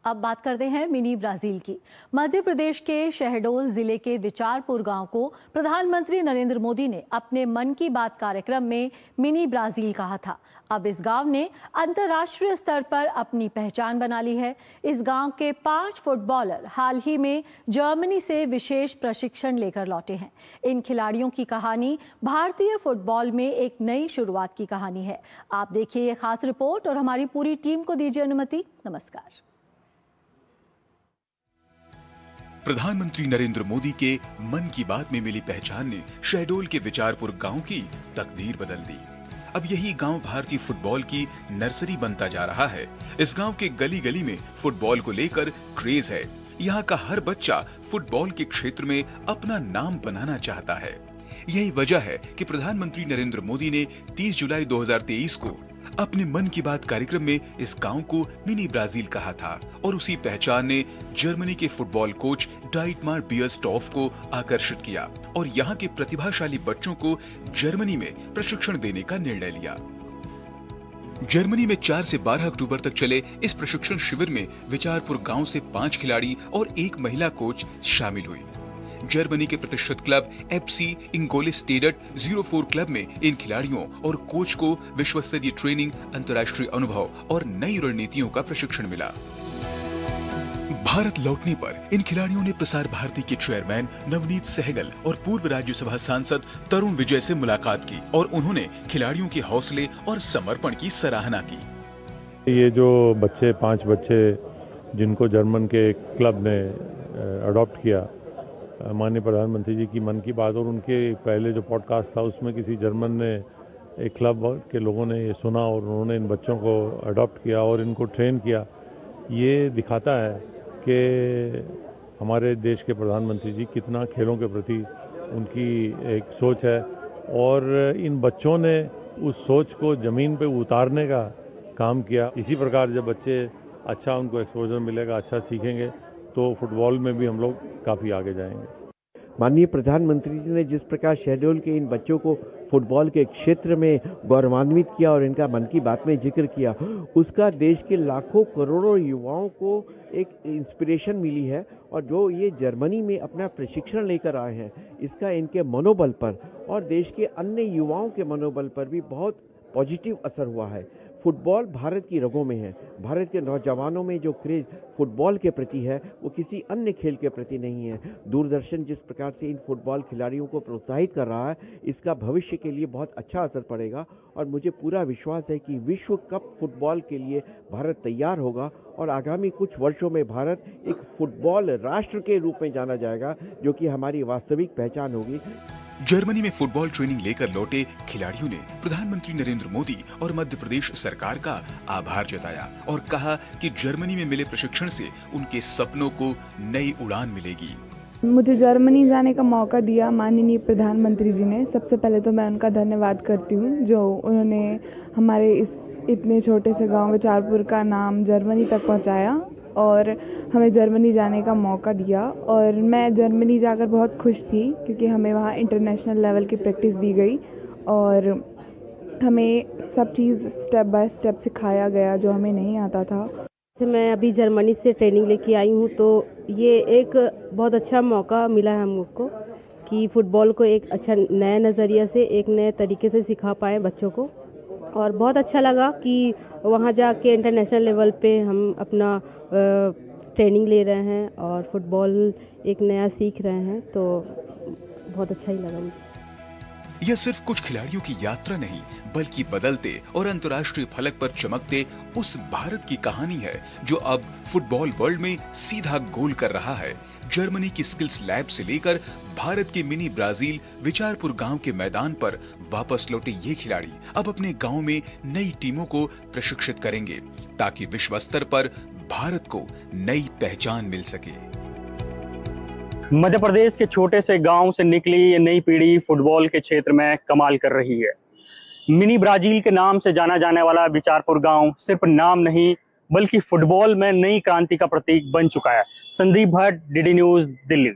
अब बात करते हैं मिनी ब्राजील की। मध्य प्रदेश के शहडोल जिले के विचारपुर गांव को प्रधानमंत्री नरेंद्र मोदी ने अपने मन की बात कार्यक्रम में मिनी ब्राजील कहा था। अब इस गांव ने अंतर्राष्ट्रीय स्तर पर अपनी पहचान बना ली है। इस गांव के 5 फुटबॉलर हाल ही में जर्मनी से विशेष प्रशिक्षण लेकर लौटे हैं। इन खिलाड़ियों की कहानी भारतीय फुटबॉल में एक नई शुरुआत की कहानी है। आप देखिए ये खास रिपोर्ट और हमारी पूरी टीम को दीजिए अनुमति। नमस्कार। प्रधानमंत्री नरेंद्र मोदी के मन की बात में मिली पहचान ने शहडोल के विचारपुर गांव की तकदीर बदल दी। अब यही गांव भारतीय फुटबॉल की नर्सरी बनता जा रहा है। इस गांव के गली गली में फुटबॉल को लेकर क्रेज है। यहाँ का हर बच्चा फुटबॉल के क्षेत्र में अपना नाम बनाना चाहता है। यही वजह है कि प्रधानमंत्री नरेंद्र मोदी ने 30 जुलाई 2023 को अपने मन की बात कार्यक्रम में इस गांव को मिनी ब्राजील कहा था और उसी पहचान ने जर्मनी के फुटबॉल कोच डाइटमार बियरस्टॉफ को आकर्षित किया और यहाँ के प्रतिभाशाली बच्चों को जर्मनी में प्रशिक्षण देने का निर्णय लिया। जर्मनी में 4 से 12 अक्टूबर तक चले इस प्रशिक्षण शिविर में विचारपुर गांव से 5 खिलाड़ी और 1 महिला कोच शामिल हुई। जर्मनी के प्रतिष्ठित क्लब FC इंगोलेस्टेडट 04 क्लब में इन खिलाड़ियों और कोच को विश्वस्तरीय ट्रेनिंग, अंतर्राष्ट्रीय अनुभव और नई रणनीतियों का प्रशिक्षण मिला। भारत लौटने पर इन खिलाड़ियों ने प्रसार भारती के चेयरमैन नवनीत सहगल और पूर्व राज्यसभा सांसद तरुण विजय से मुलाकात की और उन्होंने खिलाड़ियों के हौसले और समर्पण की सराहना की। ये जो 5 बच्चे जिनको जर्मन के क्लब ने अडॉप्ट किया, माननीय प्रधानमंत्री जी की मन की बात और उनके पहले जो पॉडकास्ट था उसमें किसी जर्मन ने एक क्लब के लोगों ने ये सुना और उन्होंने इन बच्चों को अडॉप्ट किया और इनको ट्रेन किया। ये दिखाता है कि हमारे देश के प्रधानमंत्री जी कितना खेलों के प्रति उनकी एक सोच है और इन बच्चों ने उस सोच को ज़मीन पे उतारने का काम किया। इसी प्रकार जब बच्चे अच्छा उनको एक्सपोजर मिलेगा, अच्छा सीखेंगे तो फुटबॉल में भी हम लोग काफ़ी आगे जाएंगे। माननीय प्रधानमंत्री जी ने जिस प्रकार शहडोल के इन बच्चों को फुटबॉल के क्षेत्र में गौरवान्वित किया और इनका मन की बात में जिक्र किया, उसका देश के लाखों करोड़ों युवाओं को एक इंस्पिरेशन मिली है और जो ये जर्मनी में अपना प्रशिक्षण लेकर आए हैं, इसका इनके मनोबल पर और देश के अन्य युवाओं के मनोबल पर भी बहुत पॉजिटिव असर हुआ है। फुटबॉल भारत की रगों में है। भारत के नौजवानों में जो क्रेज फुटबॉल के प्रति है वो किसी अन्य खेल के प्रति नहीं है। दूरदर्शन जिस प्रकार से इन फुटबॉल खिलाड़ियों को प्रोत्साहित कर रहा है, इसका भविष्य के लिए बहुत अच्छा असर पड़ेगा और मुझे पूरा विश्वास है कि विश्व कप फुटबॉल के लिए भारत तैयार होगा और आगामी कुछ वर्षों में भारत एक फुटबॉल राष्ट्र के रूप में जाना जाएगा, जो कि हमारी वास्तविक पहचान होगी। जर्मनी में फुटबॉल ट्रेनिंग लेकर लौटे खिलाड़ियों ने प्रधानमंत्री नरेंद्र मोदी और मध्य प्रदेश सरकार का आभार जताया और कहा कि जर्मनी में मिले प्रशिक्षण से उनके सपनों को नई उड़ान मिलेगी। मुझे जर्मनी जाने का मौका दिया माननीय प्रधानमंत्री जी ने। सबसे पहले तो मैं उनका धन्यवाद करती हूँ जो उन्होंने हमारे इस इतने छोटे से गांव विचारपुर का नाम जर्मनी तक पहुँचाया और हमें जर्मनी जाने का मौका दिया। और मैं जर्मनी जाकर बहुत खुश थी क्योंकि हमें वहाँ इंटरनेशनल लेवल की प्रैक्टिस दी गई और हमें सब चीज़ स्टेप बाय स्टेप सिखाया गया जो हमें नहीं आता था। मैं अभी जर्मनी से ट्रेनिंग लेके आई हूँ तो ये एक बहुत अच्छा मौका मिला है हम लोग को कि फ़ुटबॉल को एक अच्छा नए नज़रिए से, एक नए तरीके से सिखा पाएँ बच्चों को। और बहुत अच्छा लगा कि वहाँ जाके इंटरनेशनल लेवल पे हम अपना ट्रेनिंग ले रहे हैं और फुटबॉल एक नया सीख रहे हैं, तो बहुत अच्छा ही लगा मुझे। यह सिर्फ कुछ खिलाड़ियों की यात्रा नहीं बल्कि बदलते और अंतर्राष्ट्रीय फलक पर चमकते उस भारत की कहानी है जो अब फुटबॉल वर्ल्ड में सीधा गोल कर रहा है। जर्मनी की स्किल्स लैब से लेकर भारत के मिनी ब्राजील विचारपुर गांव के मैदान पर वापस लौटे ये खिलाड़ी अब अपने गांव में नई टीमों को प्रशिक्षित करेंगे ताकि विश्व स्तर पर भारत को नई पहचान मिल सके। मध्य प्रदेश के छोटे से गांव से निकली ये नई पीढ़ी फुटबॉल के क्षेत्र में कमाल कर रही है। मिनी ब्राजील के नाम से जाना जाने वाला विचारपुर गांव सिर्फ नाम नहीं बल्कि फुटबॉल में नई क्रांति का प्रतीक बन चुका है। Sandeep Bhatt, DD news, Delhi.